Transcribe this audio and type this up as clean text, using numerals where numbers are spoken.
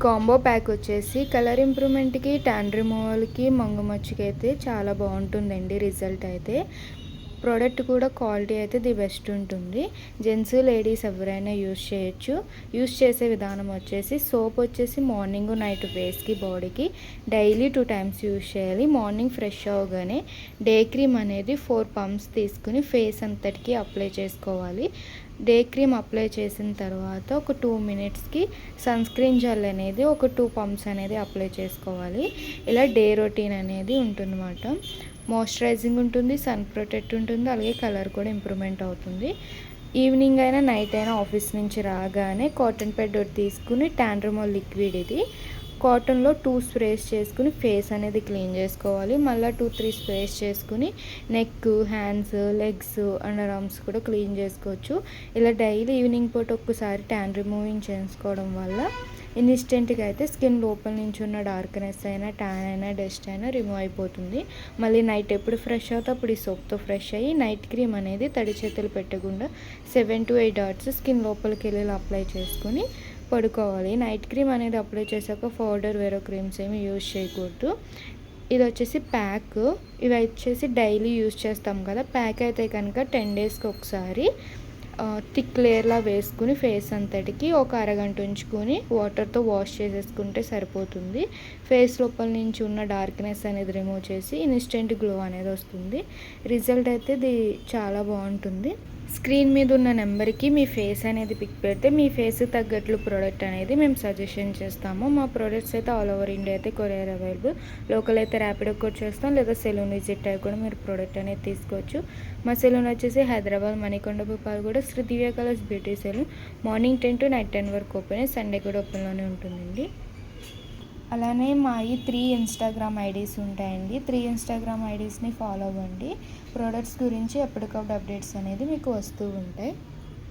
Combo pack వచ్చేసి colour ఇంప్రూవ్మెంట్కి, tan రిమూవల్కి, మంగుమచ్చుకి అయితే చాలా బాగుంటుందండి రిజల్ట్ అయితే. ప్రోడక్ట్ కూడా క్వాలిటీ అయితే ది బెస్ట్ ఉంటుంది. జెంట్స్ లేడీస్ ఎవరైనా యూస్ చేయొచ్చు. యూస్ చేసే విధానం వచ్చేసి సోప్ వచ్చేసి మార్నింగ్ నైట్ ఫేస్కి బాడీకి డైలీ 2 టైమ్స్ యూస్ చేయాలి. మార్నింగ్ ఫ్రెష్ అవగానే డే క్రీమ్ అనేది 4 పంప్స్ తీసుకుని ఫేస్ అంతటికి అప్లై చేసుకోవాలి. డే క్రీమ్ అప్లై చేసిన తర్వాత ఒక 2 మినిట్స్కి సన్ స్క్రీన్ జెల్ అనేది ఒక 2 పంప్స్ అనేది అప్లై చేసుకోవాలి. ఇలా డే రొటీన్ అనేది ఉంటుందన్నమాట. మాయిశ్చరైజింగ్ ఉంటుంది, సన్ ప్రొటెక్ట్ ఉంటుంది, అలాగే కలర్ కూడా ఇంప్రూవ్మెంట్ అవుతుంది. ఈవినింగ్ అయినా నైట్ అయినా ఆఫీస్ నుంచి రాగానే కాటన్ ప్యాడ్ తీసుకుని ట్యాన్ రిమూవల్ లిక్విడ్ ఇది కాటన్లో 2 స్ప్రేస్ చేసుకుని ఫేస్ అనేది క్లీన్ చేసుకోవాలి. మళ్ళీ 2-3 స్ప్రేస్ చేసుకుని neck, hands, legs, under arms కూడా క్లీన్ చేసుకోవచ్చు. ఇలా డైలీ ఈవినింగ్ పూట ఒక్కసారి ట్యాన్ రిమూవింగ్ చేసుకోవడం వల్ల ఇన్స్టెంట్గా అయితే స్కిన్ లోపల నుంచి ఉన్న డార్క్నెస్ అయినా, ట్యాన్ అయినా, డస్ట్ అయినా రిమూవ్ అయిపోతుంది. మళ్ళీ నైట్ ఎప్పుడు ఫ్రెష్ అవుతా అప్పుడు ఈ సోప్తో ఫ్రెష్ అయ్యి నైట్ క్రీమ్ అనేది తడి చేతులు పెట్టకుండా 7 to 8 డాట్స్ స్కిన్ లోపలికి వెళ్ళి అప్లై చేసుకొని పడుకోవాలి. నైట్ క్రీమ్ అనేది అప్లై చేశాక పౌడర్ వేరే క్రీమ్స్ ఏమి యూజ్ చేయకూడదు. ఇది వచ్చేసి ప్యాక్. ఇవి వచ్చేసి డైలీ యూజ్ చేస్తాం కదా. ప్యాక్ అయితే కనుక 10 డేస్కి ఒకసారి థిక్ లేయర్లా వేసుకుని ఫేస్ అంతటికి ఒక అరగంట ఉంచుకొని వాటర్తో వాష్ చేసేసుకుంటే సరిపోతుంది. ఫేస్ లోపల నుంచి ఉన్న డార్క్నెస్ అనేది రిమూవ్ చేసి ఇన్స్టెంట్ గ్లో అనేది వస్తుంది. రిజల్ట్ అయితే ఇది చాలా బాగుంటుంది. స్క్రీన్ మీద ఉన్న నెంబర్కి మీ ఫేస్ అనేది పిక్ పెడితే మీ ఫేస్కి తగ్గట్లు ప్రోడక్ట్ అనేది మేము సజెషన్ చేస్తాము. మా ప్రోడక్ట్స్ అయితే ఆల్ ఓవర్ ఇండియా అయితే కొరియర్ అవైలబుల్. లోకల్ అయితే ర్యాపిడో కూడా చేస్తాం, లేదా సెలూన్ విజిట్ అయ్యి కూడా మీరు ప్రోడక్ట్ అనేది తీసుకోవచ్చు. మా సెలూన్ వచ్చేసి హైదరాబాద్ మణికొండ భూపాల్ కూడా Sri Divya colours beauty salon. Morning 10 to night 10 వరకు ఓపెన్, సండే కూడా ఓపెన్లోనే ఉంటుందండి. అలానే మా ఈ 3 ఇన్స్టాగ్రామ్ ఐడీస్ ఉంటాయండి. 3 ఇన్స్టాగ్రామ్ ఐడీస్ని ఫాలో అవ్వండి. ప్రోడక్ట్స్ గురించి ఎప్పటికప్పుడు అప్డేట్స్ అనేది మీకు వస్తూ ఉంటాయి.